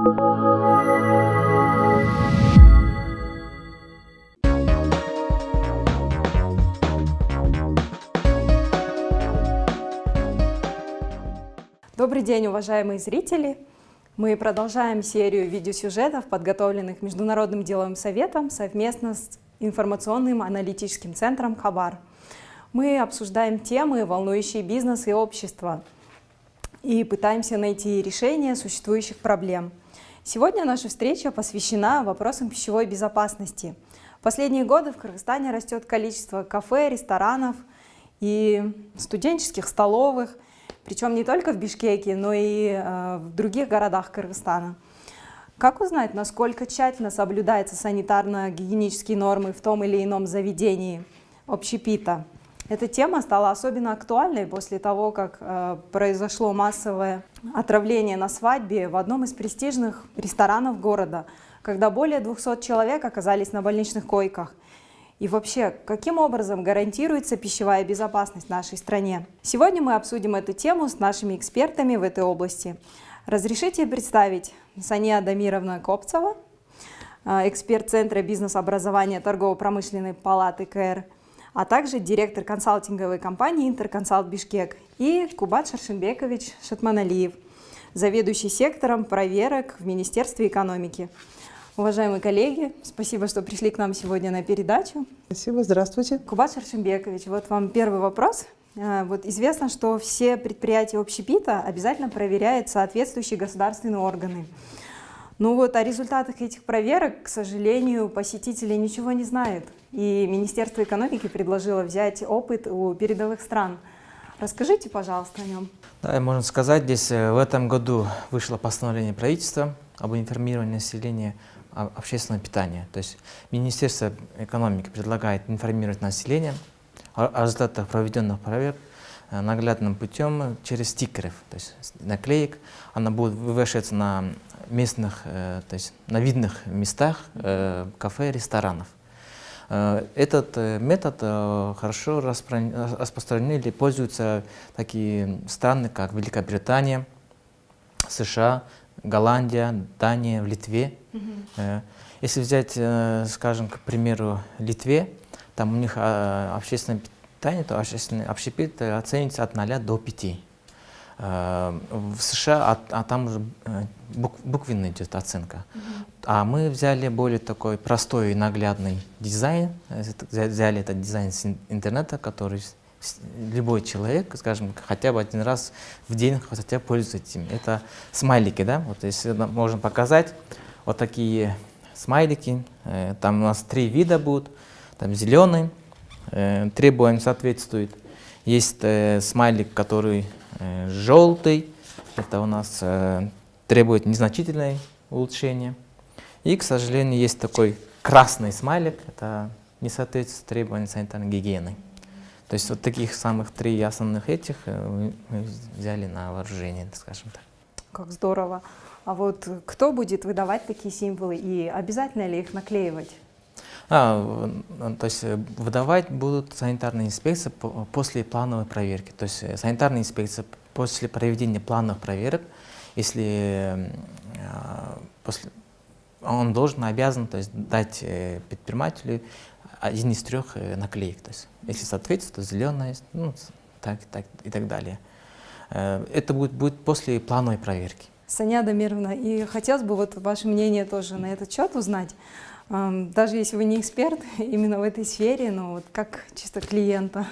Добрый день, уважаемые зрители! Мы продолжаем серию видеосюжетов, подготовленных Международным деловым советом совместно с информационным аналитическим центром «Хабар». Мы обсуждаем темы, волнующие бизнес и общество, и пытаемся найти решения существующих проблем. Сегодня наша встреча посвящена вопросам пищевой безопасности. В последние годы в Кыргызстане растет количество кафе, ресторанов и студенческих столовых, причем не только в Бишкеке, но и в других городах Кыргызстана. Как узнать, насколько тщательно соблюдаются санитарно-гигиенические нормы в том или ином заведении общепита? Эта тема стала особенно актуальной после того, как произошло массовое отравление на свадьбе в одном из престижных ресторанов города, когда более 200 человек оказались на больничных койках. И вообще, каким образом гарантируется пищевая безопасность в нашей стране? Сегодня мы обсудим эту тему с нашими экспертами в этой области. Разрешите представить Сания Дамировна Копцева, эксперт Центра бизнес-образования Торгово-промышленной палаты КР, а также директор консалтинговой компании «Интерконсалт Бишкек», и Кубат Шаршенбекович Шатманалиев, заведующий сектором проверок в Министерстве экономики. Уважаемые коллеги, спасибо, что пришли к нам сегодня на передачу. Спасибо, здравствуйте. Кубат Шаршенбекович, вот вам первый вопрос. Вот известно, что все предприятия общепита обязательно проверяют соответствующие государственные органы. Ну вот о результатах этих проверок, к сожалению, посетители ничего не знают. И Министерство экономики предложило взять опыт у передовых стран. Расскажите, пожалуйста, о нем. Да, можно сказать, здесь в этом году вышло постановление правительства об информировании населения о общественном питании. То есть Министерство экономики предлагает информировать население о результатах проведенных проверок наглядным путем через стикеры, то есть наклеек. Она будет вывешиваться на местных, то есть на видных местах кафе, ресторанов. Этот метод хорошо распространен или пользуются такие страны, как Великобритания, США, Голландия, Дания, в Литве. Если взять, скажем, к примеру, Литве, там у них общественное питание, то общественный общепит оценивается от 0 до 5. В США, там уже буквенно идет оценка. А мы взяли более такой простой и наглядный дизайн, взяли этот дизайн с интернета, который любой человек, скажем, хотя бы один раз в день хотя бы пользуется этим. Это смайлики, да? Вот если можно показать, вот такие смайлики. Там у нас 3 вида будут. Там зеленый, требованиям соответствует. Есть смайлик, который желтый. Это у нас требует незначительное улучшение. И, к сожалению, есть такой красный смайлик. Это не соответствует требованиям санитарной гигиены. То есть вот таких самых 3 основных этих мы взяли на вооружение, скажем так. Как здорово. А вот кто будет выдавать такие символы и обязательно ли их наклеивать? То есть выдавать будут санитарные инспекции после плановой проверки. То есть санитарная инспекция после проведения плановых проверок, если он обязан, то есть, дать предпринимателю один из 3 наклеек. То есть, если соответствует, то зеленая, ну, так и так далее. Это будет после плановой проверки. Сания Дамировна, и хотелось бы вот ваше мнение тоже на этот счет узнать. Даже если вы не эксперт именно в этой сфере, но вот как чисто клиента.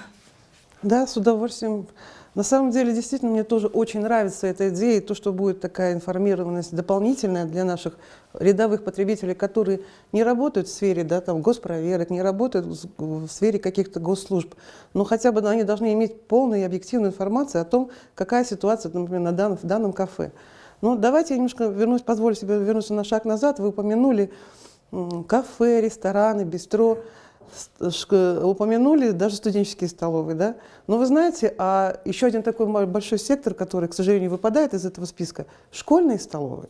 Да, с удовольствием. На самом деле, действительно, мне тоже очень нравится эта идея, то, что будет такая информированность дополнительная для наших рядовых потребителей, которые не работают в сфере, да, там, госпроверок, не работают в сфере каких-то госслужб, но хотя бы они должны иметь полную и объективную информацию о том, какая ситуация, например, в данном кафе. Но давайте я немножко позволю себе вернуться на шаг назад. Вы упомянули кафе, рестораны, бистро, упомянули даже студенческие столовые, да? Но вы знаете, еще один такой большой сектор, который, к сожалению, выпадает из этого списка – школьные столовые.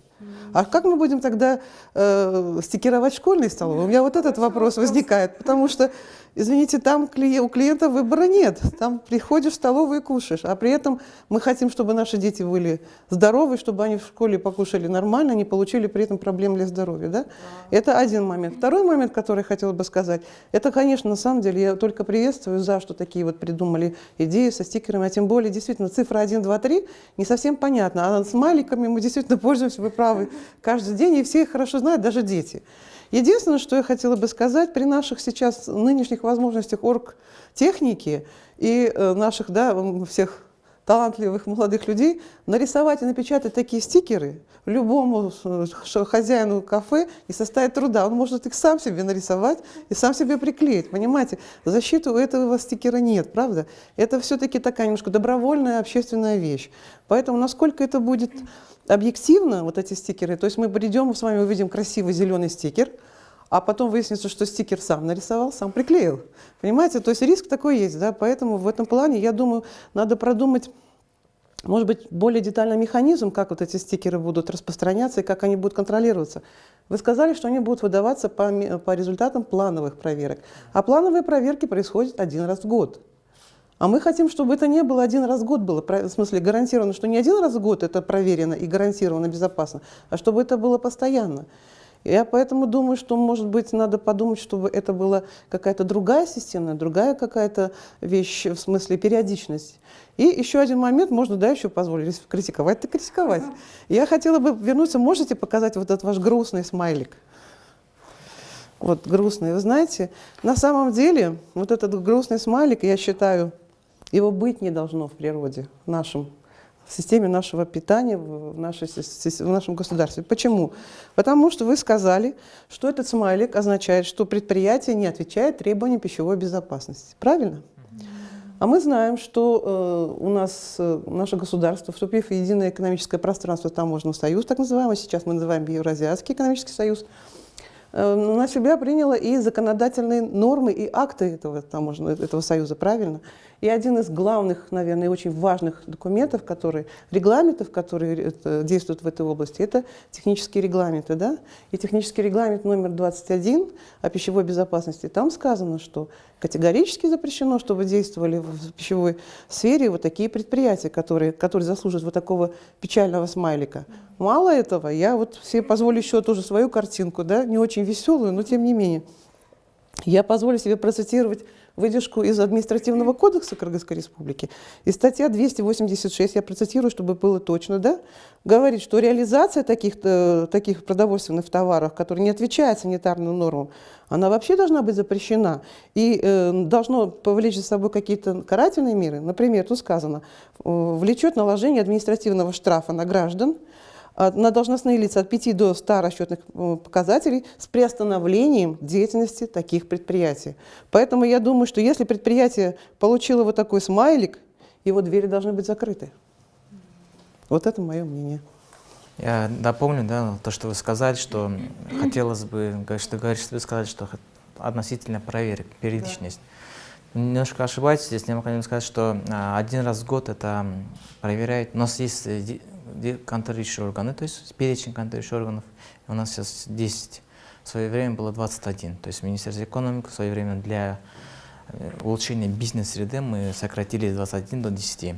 А как мы будем тогда стикеровать школьные столовые? У меня вот этот вопрос возникает, потому что, извините, там у клиента выбора нет. Там приходишь в столовую и кушаешь, а при этом мы хотим, чтобы наши дети были здоровы, чтобы они в школе покушали нормально, не получили при этом проблем для здоровья. Да? Это один момент. Второй момент, который я хотела бы сказать, это, конечно, на самом деле, я только приветствую за, что такие вот придумали идеи со стикерами, а тем более, действительно, цифра 1, 2, 3 не совсем понятна, а смайликами мы действительно пользуемся, вы правы, каждый день, и все их хорошо знают, даже дети. Единственное, что я хотела бы сказать, при наших сейчас нынешних возможностях оргтехники и наших, да, всех талантливых молодых людей, нарисовать и напечатать такие стикеры любому хозяину кафе не составит труда. Он может их сам себе нарисовать и сам себе приклеить. Понимаете, защиты у этого стикера нет, правда? Это все-таки такая немножко добровольная общественная вещь. Поэтому насколько это будет объективно, вот эти стикеры, то есть мы придем, с вами увидим красивый зеленый стикер, а потом выяснится, что стикер сам нарисовал, сам приклеил. Понимаете, то есть риск такой есть, да, поэтому в этом плане, я думаю, надо продумать, может быть, более детальный механизм, как вот эти стикеры будут распространяться и как они будут контролироваться. Вы сказали, что они будут выдаваться по результатам плановых проверок, а плановые проверки происходят один раз в год. А мы хотим, чтобы это не было один раз в год, было, в смысле гарантированно, что не один раз в год это проверено и гарантированно безопасно, а чтобы это было постоянно. Я поэтому думаю, что, может быть, надо подумать, чтобы это была какая-то другая система, другая какая-то вещь, в смысле периодичность. И еще один момент, можно, да, еще позволить критиковать, так критиковать. Я хотела бы вернуться, можете показать вот этот ваш грустный смайлик? Вот грустный, вы знаете, на самом деле, вот этот грустный смайлик, я считаю, его быть не должно в природе, в системе нашего питания, в нашем государстве. Почему? Потому что вы сказали, что этот смайлик означает, что предприятие не отвечает требованиям пищевой безопасности. Правильно? А мы знаем, что у нас наше государство, вступив в единое экономическое пространство, таможенный союз, так называемый, сейчас мы называем Евразиатский экономический союз, на себя приняло и законодательные нормы, и акты этого союза, правильно? И один из главных, наверное, очень важных документов, регламентов, которые действуют в этой области, это технические регламенты. Да? И технический регламент номер 21 о пищевой безопасности, там сказано, что категорически запрещено, чтобы действовали в пищевой сфере вот такие предприятия, которые заслуживают вот такого печального смайлика. Мало этого, я вот себе позволю еще тоже свою картинку, да, не очень веселую, но тем не менее. Я позволю себе процитировать выдержку из Административного кодекса Кыргызской Республики. И статья 286, я процитирую, чтобы было точно, да, говорит, что реализация таких продовольственных товаров, которые не отвечают санитарным нормам, она вообще должна быть запрещена и должно повлечь за собой какие-то карательные меры. Например, тут сказано, влечет наложение административного штрафа на граждан, на должностные лица от 5 до 100 расчетных показателей с приостановлением деятельности таких предприятий. Поэтому я думаю, что если предприятие получило вот такой смайлик, его двери должны быть закрыты. Вот это мое мнение. Я дополню, да, то, что вы сказали, что хотелось бы, вы сказали, что относительно проверок, периодичность. Да. Немножко ошибаетесь, здесь необходимо сказать, что один раз в год это проверяют. У нас есть контролирующие органы, то есть перечень контролирующих органов. У нас сейчас 10. В свое время было 21. То есть Министерство экономики в свое время для улучшения бизнес-среды мы сократили с 21 до 10.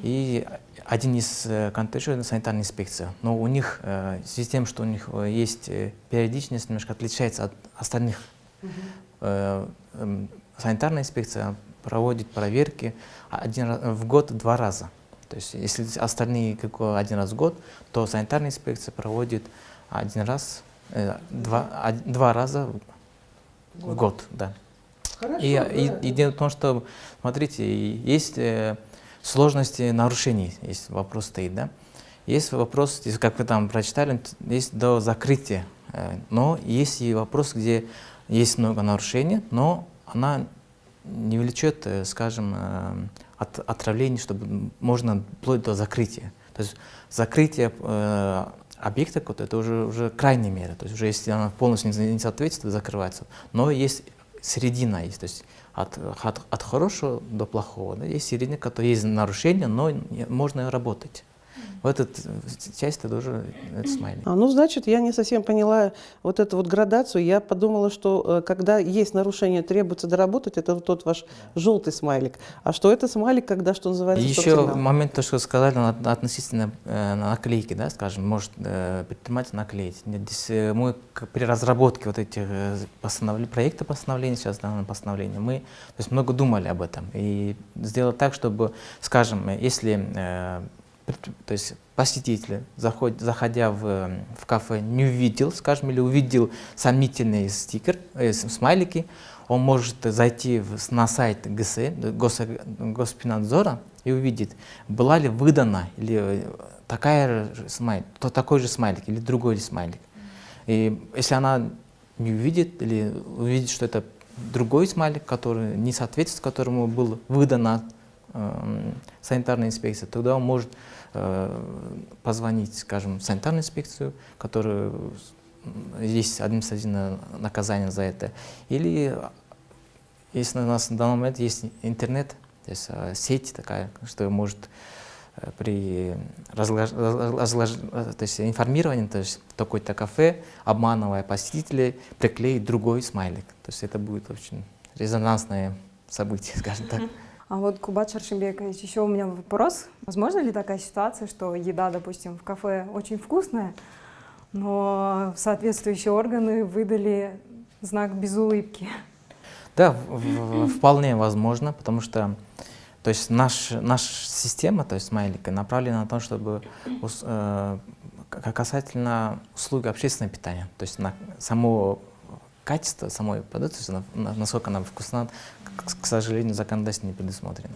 И один из контролирующих — это санитарная инспекция. Но у них, в связи с тем, что у них есть периодичность, немножко отличается от остальных. Санитарная инспекция проводит проверки в год 2 раза. То есть, если остальные один раз в год, то санитарная инспекция проводит два раза в год. Да. Хорошо, и дело в том, что, смотрите, есть сложности нарушений, есть вопрос стоит, да. Есть вопрос, как вы там прочитали, есть до закрытия, но есть и вопрос, где есть много нарушений, но она не влечет, скажем, отравлений, чтобы можно вплоть до закрытия. То есть закрытие объекта это уже крайняя мера. То есть уже если она полностью не соответствует, закрывается. Но есть середина, то есть от хорошего до плохого. Да? Есть середина, которая есть нарушение, но можно работать. В эту часть тоже это смайлик. Ну, значит, я не совсем поняла вот эту вот градацию. Я подумала, что когда есть нарушение, требуется доработать, это вот тот ваш желтый смайлик. А что это смайлик, когда, что называется, Еще стоп-сигнал? момент, то, что сказали относительно наклейки, да, скажем, может предприниматель наклеить. Здесь мы при разработке вот этих проекта постановления, сейчас данное постановление, мы то есть, много думали об этом и сделали так, чтобы, скажем, если то есть посетитель, заходя в кафе, не увидел, скажем, или увидел сомнительный стикер, смайлики, он может зайти на сайт ГСЭ, Госпинадзора, и увидит, была ли выдана или такой же смайлик или другой смайлик. И если она не увидит или увидит, что это другой смайлик, который не соответствует, которому был выдан санитарная инспекция, тогда он может позвонить, скажем, в санитарную инспекцию, которая есть административное наказание за это. Или если у нас на данный момент есть интернет, то есть сеть такая, что может при то есть информировании, то есть в такой-то кафе, обманывая посетителей, приклеить другой смайлик. То есть это будет очень резонансное событие, скажем так. А вот, Кубат Шаршембекович, еще у меня вопрос. Возможно ли такая ситуация, что еда, допустим, в кафе очень вкусная, но соответствующие органы выдали знак без улыбки? Да, вполне возможно, потому что то есть наша система, то есть смайлика, направлена на то, чтобы касательно услуг общественного питания, то есть на само качество самой продукции, насколько она вкусна, к сожалению, законодательно не предусмотрено.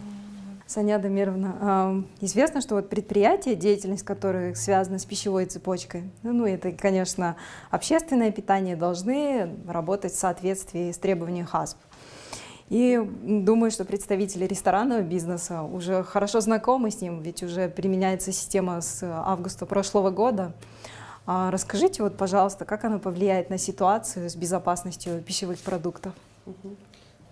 Саня Дамировна, известно, что вот предприятия, деятельность которых связана с пищевой цепочкой, ну это, конечно, общественное питание, должны работать в соответствии с требованиями ХАСП. И думаю, что представители ресторанного бизнеса уже хорошо знакомы с ним, ведь уже применяется система с августа прошлого года. Расскажите, вот, пожалуйста, как она повлияет на ситуацию с безопасностью пищевых продуктов?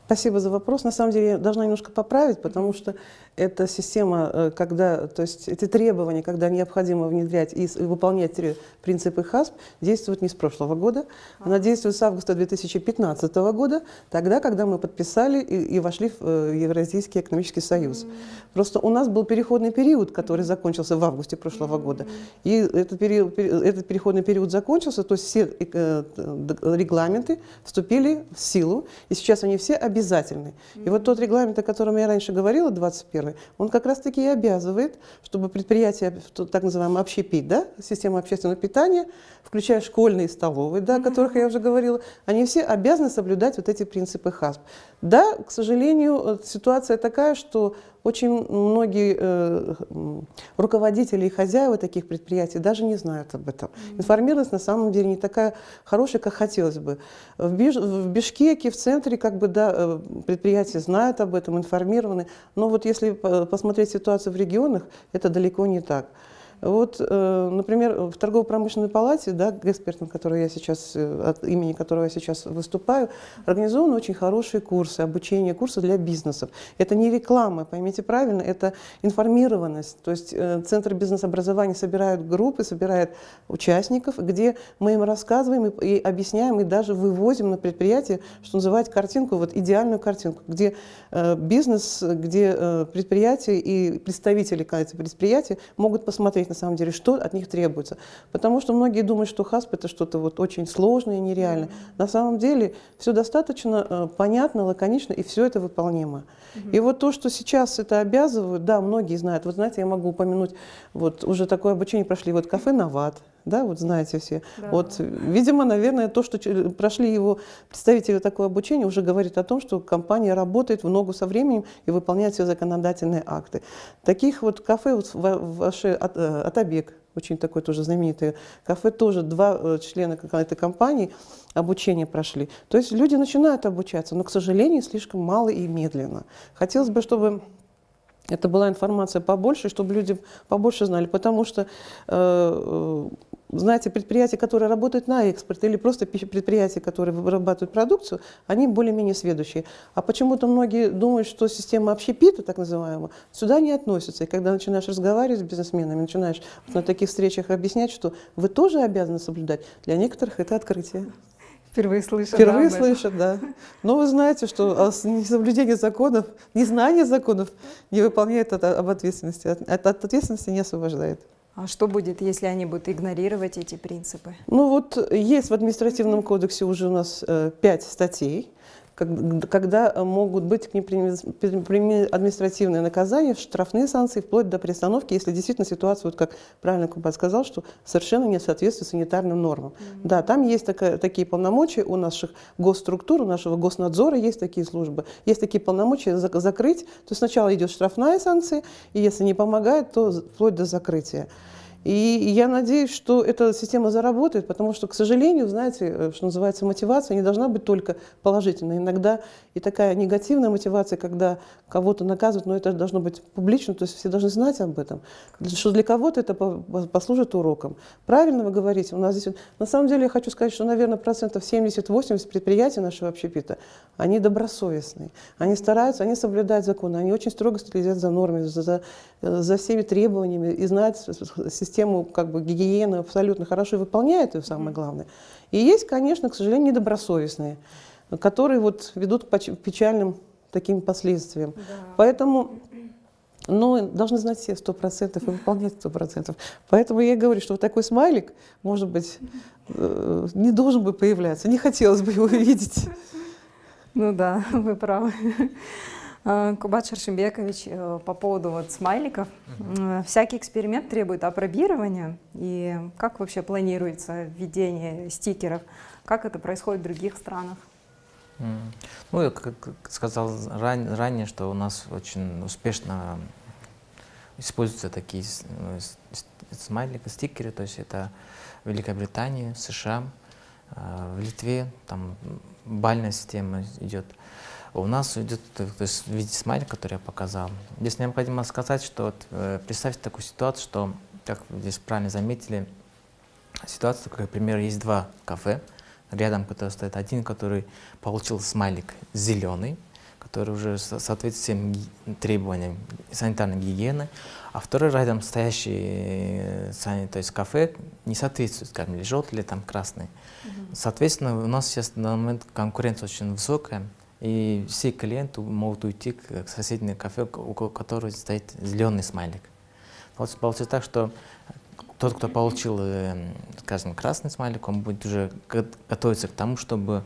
Спасибо за вопрос. На самом деле я должна немножко поправить, потому что эта система, когда, то есть эти требования, когда необходимо внедрять и выполнять принципы ХАСП, действуют не с прошлого года. Она действует с августа 2015 года, тогда, когда мы подписали и вошли в Евразийский экономический союз. Просто у нас был переходный период, который закончился в августе прошлого года. И этот переходный период закончился, то есть все регламенты вступили в силу, и сейчас они все обязательны. И вот тот регламент, о котором я раньше говорила, 21-й, он как раз-таки и обязывает, чтобы предприятия, так называемый общепит, да, система общественного питания, включая школьные и столовые, да, о которых я уже говорила, они все обязаны соблюдать вот эти принципы ХАСП. Да, к сожалению, ситуация такая, что очень многие руководители и хозяева таких предприятий даже не знают об этом. Информированность на самом деле не такая хорошая, как хотелось бы. В Бишкеке, в центре, как бы, да, предприятия знают об этом, информированы. Но вот если посмотреть ситуацию в регионах, это далеко не так. Вот, например, в торгово-промышленной палате, да, экспертом, который я сейчас, от имени которого я сейчас выступаю, организованы очень хорошие курсы, обучение, курсы для бизнесов. Это не реклама, поймите правильно, это информированность. То есть Центр бизнес-образования собирает группы, собирает участников, где мы им рассказываем и объясняем, и даже вывозим на предприятие, что называть картинку, вот идеальную картинку, где бизнес, где предприятия и представители предприятия могут посмотреть, на самом деле, что от них требуется. Потому что многие думают, что ХАСП это что-то вот очень сложное и нереальное. На самом деле все достаточно понятно, лаконично, и все это выполнимо. И вот то, что сейчас это обязывают, да, многие знают. Вот знаете, я могу упомянуть, вот уже такое обучение прошли, вот кафе «Новат», да, вот знаете все. Да. Вот, видимо, наверное, то, что прошли его представители такого обучения, уже говорит о том, что компания работает в ногу со временем и выполняет все законодательные акты. Таких вот кафе, вот ваше Атабек, очень такое тоже знаменитое кафе, тоже 2 члена этой компании обучение прошли. То есть люди начинают обучаться, но, к сожалению, слишком мало и медленно. Хотелось бы, чтобы это была информация побольше, чтобы люди побольше знали, потому что знаете, предприятия, которые работают на экспорт, или просто предприятия, которые вырабатывают продукцию, они более-менее сведущие. А почему-то многие думают, что система общепита, так называемая, сюда не относится. И когда начинаешь разговаривать с бизнесменами, начинаешь на таких встречах объяснять, что вы тоже обязаны соблюдать, для некоторых это открытие. Впервые слышу. Впервые да, об этом. слышат, да. Но вы знаете, что несоблюдение законов, незнание законов не выполняет об ответственности, от ответственности не освобождает. А что будет, если они будут игнорировать эти принципы? Ну вот есть в административном кодексе уже у нас 5 статей, когда могут быть к ним применены административные наказания, штрафные санкции, вплоть до приостановки, если действительно ситуация, вот как правильно Кубат сказал, что совершенно не соответствует санитарным нормам. Да, там есть такие полномочия у наших госструктур, у нашего госнадзора есть такие службы, есть такие полномочия закрыть. То есть сначала идет штрафная санкция, и если не помогает, то вплоть до закрытия. И я надеюсь, что эта система заработает, потому что, к сожалению, знаете, что называется, мотивация не должна быть только положительной. Иногда и такая негативная мотивация, когда кого-то наказывают, но это должно быть публично, то есть все должны знать об этом, что для кого-то это послужит уроком. Правильно вы говорите, у нас здесь... На самом деле я хочу сказать, что, наверное, 70-80% предприятий нашего общепита, они добросовестные, они стараются, они соблюдают законы, они очень строго следят за нормами, за всеми требованиями и знают систему как бы гигиены абсолютно хорошо выполняют, это самое главное. И есть, конечно, к сожалению, недобросовестные, которые вот ведут к печальным таким последствиям. Да. Поэтому должны знать все 100% и выполнять 100%. Поэтому я и говорю, что вот такой смайлик, может быть, не должен бы появляться. Не хотелось бы его видеть. Ну да, вы правы. Кубат Шаршембекович, по поводу вот смайликов. Всякий эксперимент требует апробирования. И как вообще планируется введение стикеров? Как это происходит в других странах? Ну, я как сказал ранее, что у нас очень успешно используются такие смайлики, стикеры. То есть это Великобритания, США, в Литве, там бальная система идет. У нас идет то есть, в виде смайлика, который я показал. Здесь необходимо сказать, что представьте такую ситуацию, что, как вы здесь правильно заметили, ситуация, как, например, есть два кафе, рядом который стоит один, который получил смайлик зеленый, который уже соответствует всем требованиям санитарной гигиены, а второй рядом стоящий то есть кафе не соответствует, скажем, или желтый, или там красный. Соответственно, у нас сейчас на момент конкуренция очень высокая, и все клиенты могут уйти к соседнему кафе, у которого стоит зеленый смайлик. Получится так, что тот, кто получил, скажем, красный смайлик, он будет уже готовиться к тому, чтобы,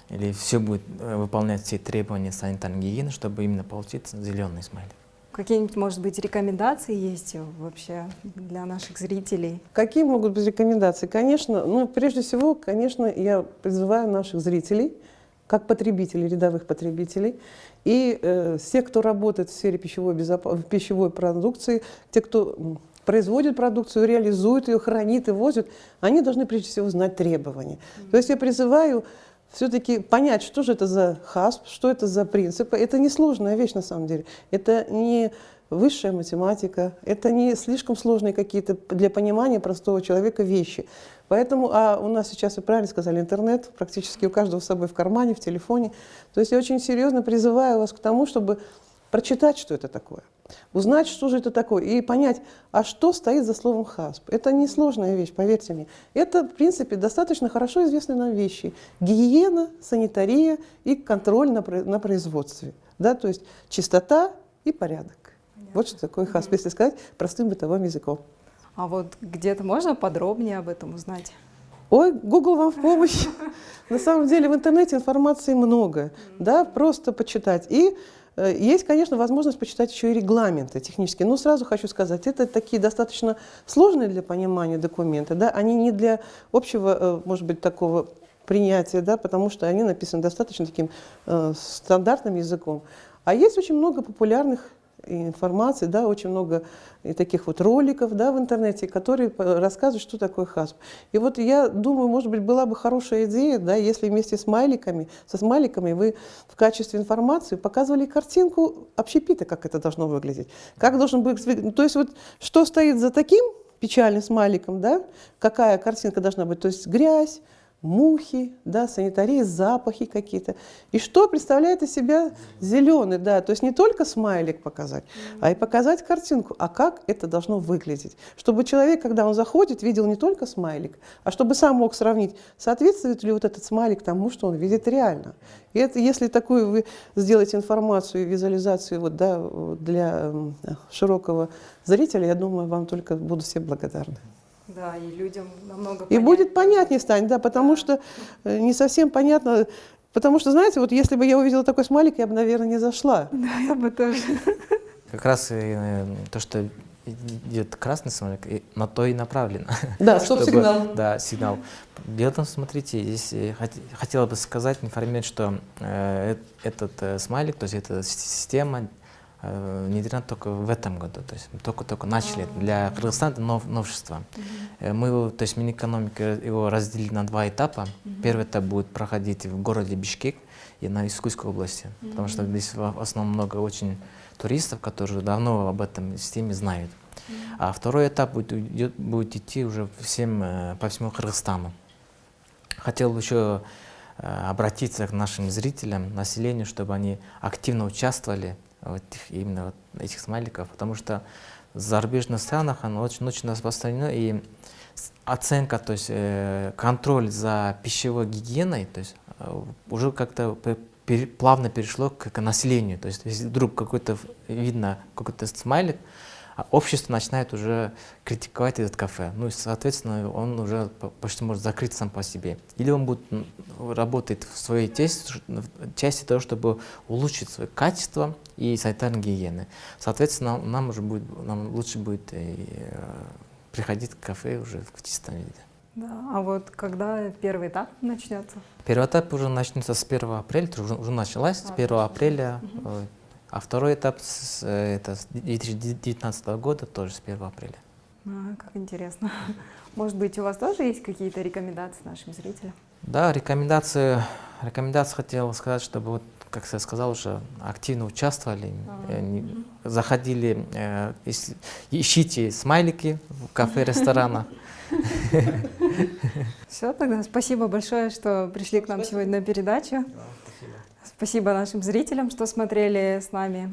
или все будет выполнять все требования санитарной гигиены, чтобы именно получить зеленый смайлик. Какие-нибудь, может быть, рекомендации есть вообще для наших зрителей? Какие могут быть рекомендации? Конечно, прежде всего, конечно, я призываю наших зрителей, как потребителей, рядовых потребителей, и все, кто работает в сфере пищевой продукции, те, кто производит продукцию, реализует ее, хранит и возит, они должны прежде всего знать требования. То есть я призываю все-таки понять, что же это за ХАСП, что это за принципы. Это несложная вещь на самом деле. Это не высшая математика, это не слишком сложные какие-то для понимания простого человека вещи. Поэтому, у нас сейчас, вы правильно сказали, интернет практически у каждого с собой в кармане, в телефоне. То есть я очень серьезно призываю вас к тому, чтобы прочитать, что это такое, узнать, что же это такое, и понять, а что стоит за словом ХАСП. Это несложная вещь, поверьте мне. Это, в принципе, достаточно хорошо известные нам вещи. Гигиена, санитария и контроль на производстве. Да? То есть чистота и порядок. Вот что такое ХАСП, если сказать простым бытовым языком. А вот где-то можно подробнее об этом узнать? Ой, Google вам в помощь. На самом деле в интернете информации много, да, просто почитать. И есть, конечно, возможность почитать еще и регламенты технические. Но сразу хочу сказать, это такие достаточно сложные для понимания документы, да, они не для общего, может быть, такого принятия, да, потому что они написаны достаточно таким стандартным языком. А есть очень много популярных информации, да, очень много таких вот роликов, да, в интернете, которые рассказывают, что такое ХАСП. И вот я думаю, может быть, была бы хорошая идея, да, если вместе со смайликами вы в качестве информации показывали картинку общепита, как это должно выглядеть, как должен быть, то есть вот что стоит за таким печальным смайликом, да, какая картинка должна быть, то есть грязь, мухи, да, санитария, запахи какие-то. И что представляет из себя зеленый, да, то есть не только смайлик показать, а и показать картинку, а как это должно выглядеть. Чтобы человек, когда он заходит, видел не только смайлик, а чтобы сам мог сравнить, соответствует ли вот этот смайлик тому, что он видит реально. И это, если такую вы сделаете информацию и визуализацию вот, да, для широкого зрителя, я думаю, вам только буду все благодарны. Да, и людям намного И будет понятнее станет, да, потому что не совсем понятно, потому что, знаете, вот если бы я увидела такой смайлик, я бы, наверное, не зашла. Да, я бы тоже. Как раз то, что идет красный смайлик, на то и направлено. Да, стоп-сигнал. Да, сигнал. Дело в том, смотрите, здесь хотела бы сказать, информировать, что этот смайлик, то есть эта система внедрена только в этом году, то есть только начали. Для Кыргызстана это новшество. Мы, то есть Минэкономика его разделили на два этапа. Первый этап будет проходить в городе Бишкек и на Искусской области, потому что здесь в основном много очень туристов, которые давно об этом системе знают. А второй этап будет идти уже по всему Кыргызстану. Хотел бы еще обратиться к нашим зрителям, населению, чтобы они активно участвовали именно этих смайликов, потому что в зарубежных странах оно очень распространено, и оценка, то есть контроль за пищевой гигиеной, то есть уже как-то плавно перешло к населению. То есть если вдруг какой-то видно какой-то смайлик, общество начинает уже критиковать этот кафе. Ну и, соответственно, он уже почти может закрыться сам по себе. Или он будет работать в своей части того, чтобы улучшить свое качество и санитарной гигиены. Соответственно, нам лучше будет приходить в кафе уже в чистом виде. Да, а вот когда первый этап начнется? Первый этап уже начнется с 1 апреля, это уже началась с 1 апреля. А второй этап это с 2019 года тоже с 1 апреля. Как интересно. Может быть, у вас тоже есть какие-то рекомендации нашим зрителям? Да, рекомендации хотел сказать, чтобы, вот, как я сказал, уже активно участвовали, заходили, ищите смайлики в кафе, ресторанах. Все, тогда спасибо большое, что пришли к нам сегодня на передачу. Спасибо нашим зрителям, что смотрели с нами.